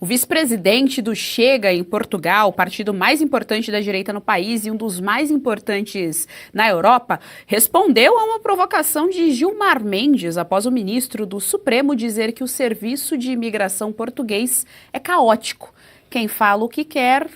O vice-presidente do Chega em Portugal, o partido mais importante da direita no país e um dos mais importantes na Europa, respondeu a uma provocação de Gilmar Mendes após o ministro do Supremo dizer que o serviço de imigração português é caótico. Quem fala o que quer...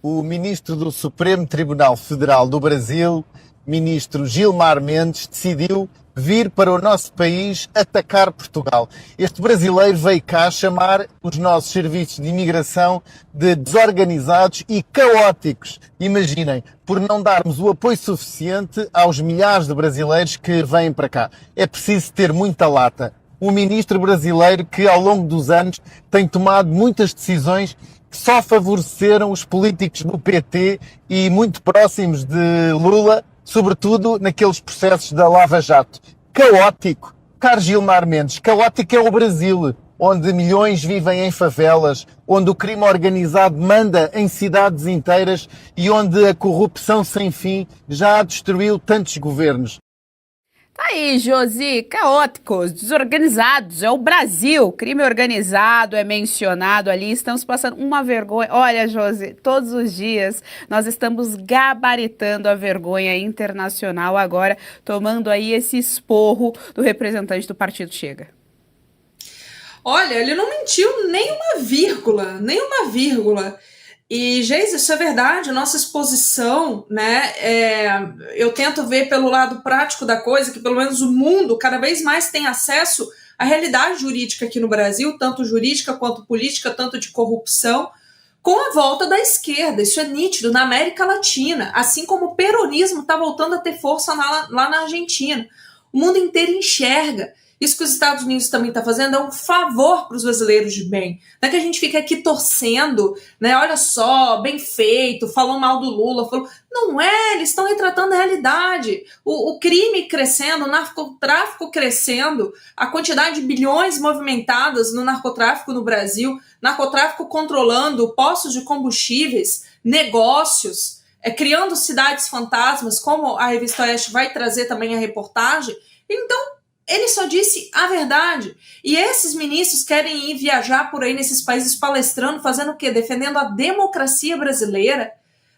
O ministro do Supremo Tribunal Federal do Brasil, ministro Gilmar Mendes, decidiu vir para o nosso país atacar Portugal. Este brasileiro veio cá chamar os nossos serviços de imigração de desorganizados e caóticos. Imaginem, por não darmos o apoio suficiente aos milhares de brasileiros que vêm para cá. É preciso ter muita lata. Um ministro brasileiro que ao longo dos anos tem tomado muitas decisões que só favoreceram os políticos do PT e muito próximos de Lula, sobretudo naqueles processos da Lava Jato. Caótico. Caro Gilmar Mendes, caótico é o Brasil, onde milhões vivem em favelas, onde o crime organizado manda em cidades inteiras e onde a corrupção sem fim já destruiu tantos governos. Tá aí, Josi, caóticos, desorganizados, é o Brasil, crime organizado é mencionado ali, estamos passando uma vergonha. Olha, Josi, todos os dias nós estamos gabaritando a vergonha internacional agora, tomando aí esse esporro do representante do partido Chega. Olha, ele não mentiu nem uma vírgula, nem uma vírgula. E, Geis, isso é verdade, nossa exposição, né, eu tento ver pelo lado prático da coisa, que pelo menos o mundo cada vez mais tem acesso à realidade jurídica aqui no Brasil, tanto jurídica quanto política, tanto de corrupção, com a volta da esquerda. Isso é nítido na América Latina, assim como o peronismo está voltando a ter força lá na Argentina. O mundo inteiro enxerga. Isso que os Estados Unidos também está fazendo é um favor para os brasileiros de bem. Não é que a gente fica aqui torcendo, né? Olha só, bem feito, falou mal do Lula. Não é, eles estão retratando a realidade. O crime crescendo, o narcotráfico crescendo, a quantidade de bilhões movimentadas no narcotráfico no Brasil, narcotráfico controlando postos de combustíveis, negócios, criando cidades fantasmas, como a Revista Oeste vai trazer também a reportagem. Então, ele só disse a verdade. E esses ministros querem ir viajar por aí nesses países palestrando, fazendo o quê? Defendendo a democracia brasileira,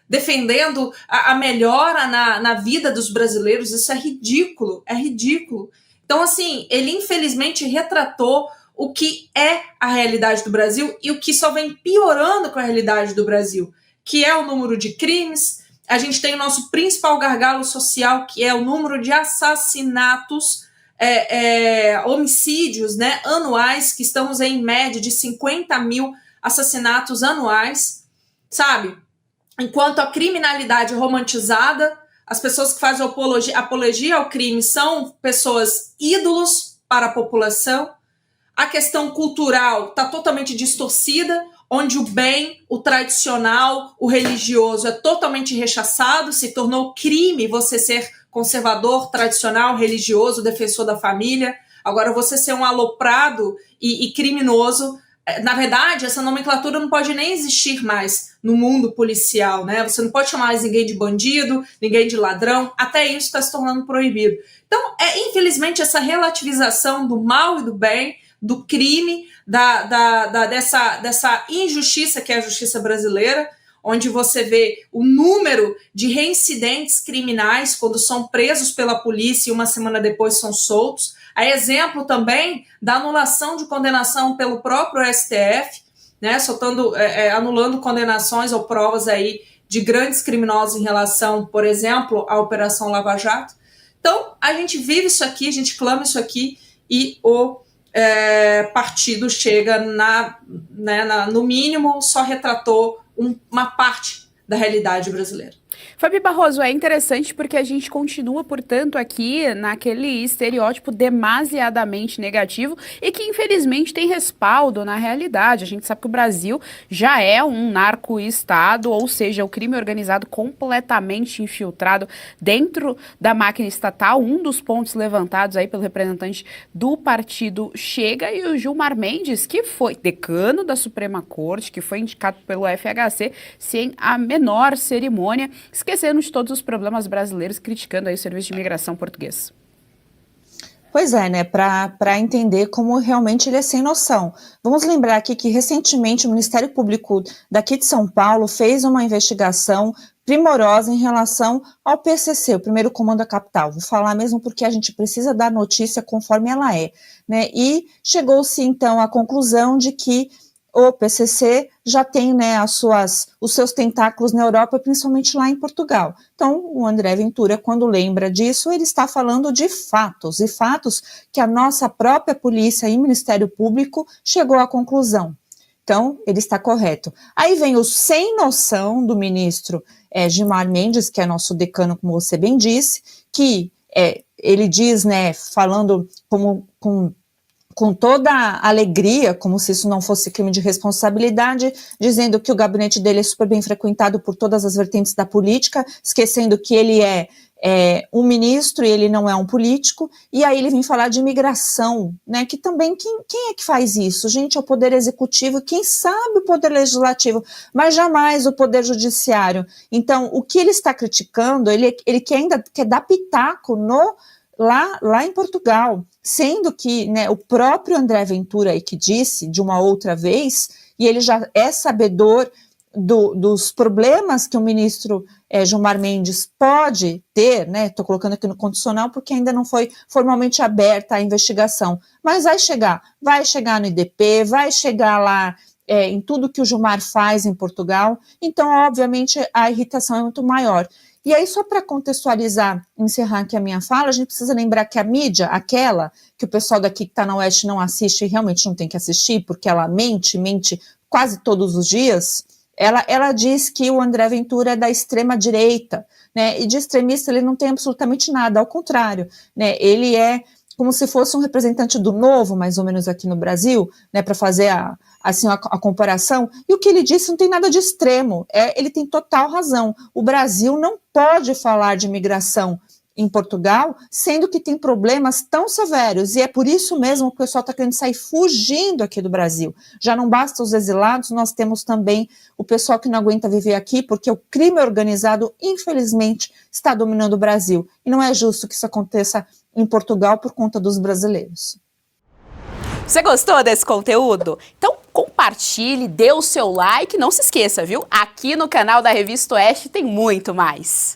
defendendo a melhora na vida dos brasileiros. Isso é ridículo, é ridículo. Então, assim, ele infelizmente retratou o que é a realidade do Brasil e o que só vem piorando com a realidade do Brasil, que é o número de crimes. A gente tem o nosso principal gargalo social, que é o número de assassinatos, homicídios, né, anuais, que estamos em média de 50 mil assassinatos anuais, sabe? Enquanto a criminalidade é romantizada, as pessoas que fazem apologia ao crime são pessoas ídolos para a população, a questão cultural está totalmente distorcida, onde o bem, o tradicional, o religioso é totalmente rechaçado, se tornou crime você ser conservador, tradicional, religioso, defensor da família. Agora, você ser um aloprado e criminoso, na verdade, essa nomenclatura não pode nem existir mais no mundo policial, né? Você não pode chamar mais ninguém de bandido, ninguém de ladrão, até isso está se tornando proibido. Então, infelizmente, essa relativização do mal e do bem, do crime, dessa injustiça que é a justiça brasileira, onde você vê o número de reincidentes criminais quando são presos pela polícia e uma semana depois são soltos. A exemplo também da anulação de condenação pelo próprio STF, né, anulando condenações ou provas aí de grandes criminosos em relação, por exemplo, à Operação Lava Jato. Então, a gente vive isso aqui, a gente clama isso aqui e o partido Chega, no mínimo, só retratou uma parte da realidade brasileira. Fabi Barroso, é interessante porque a gente continua, portanto, aqui naquele estereótipo demasiadamente negativo e que, infelizmente, tem respaldo na realidade. A gente sabe que o Brasil já é um narco-estado, ou seja, o crime organizado completamente infiltrado dentro da máquina estatal, um dos pontos levantados aí pelo representante do partido Chega, e o Gilmar Mendes, que foi decano da Suprema Corte, que foi indicado pelo FHC sem a menor cerimônia, esquecendo de todos os problemas brasileiros, criticando aí o serviço de imigração português. Pois é, né, para entender como realmente ele é sem noção. Vamos lembrar aqui que recentemente o Ministério Público daqui de São Paulo fez uma investigação primorosa em relação ao PCC, o Primeiro Comando da Capital. Vou falar mesmo porque a gente precisa dar notícia conforme ela é, né? E chegou-se então à conclusão de que o PCC já tem, né, os seus tentáculos na Europa, principalmente lá em Portugal. Então, o André Ventura, quando lembra disso, ele está falando de fatos, e fatos que a nossa própria polícia e Ministério Público chegou à conclusão. Então, ele está correto. Aí vem o sem noção do ministro Gilmar Mendes, que é nosso decano, como você bem disse, que ele diz, né, falando com toda a alegria, como se isso não fosse crime de responsabilidade, dizendo que o gabinete dele é super bem frequentado por todas as vertentes da política, esquecendo que ele é um ministro e ele não é um político, e aí ele vem falar de imigração, né, que também, quem é que faz isso? Gente, é o Poder Executivo, quem sabe o Poder Legislativo, mas jamais o Poder Judiciário. Então, o que ele está criticando, ele ainda quer dar pitaco lá em Portugal, sendo que, né, o próprio André Ventura aí que disse de uma outra vez, e ele já é sabedor dos problemas que o ministro Gilmar Mendes pode ter, né, estou colocando aqui no condicional porque ainda não foi formalmente aberta a investigação, mas vai chegar no IDP, vai chegar lá em tudo que o Gilmar faz em Portugal, então obviamente a irritação é muito maior. E aí, só para contextualizar, encerrar aqui a minha fala, a gente precisa lembrar que a mídia, aquela que o pessoal daqui que está na Oeste não assiste e realmente não tem que assistir, porque ela mente quase todos os dias, ela diz que o André Ventura é da extrema-direita, né? E de extremista ele não tem absolutamente nada, ao contrário, né? Ele é como se fosse um representante do Novo, mais ou menos aqui no Brasil, né, para fazer a comparação, e o que ele disse não tem nada de extremo, ele tem total razão. O Brasil não pode falar de imigração em Portugal, sendo que tem problemas tão severos, e é por isso mesmo que o pessoal está querendo sair fugindo aqui do Brasil. Já não basta os exilados, nós temos também o pessoal que não aguenta viver aqui, porque o crime organizado, infelizmente, está dominando o Brasil, e não é justo que isso aconteça em Portugal por conta dos brasileiros. Você gostou desse conteúdo? Então compartilhe, dê o seu like, não se esqueça, viu? Aqui no canal da Revista Oeste tem muito mais.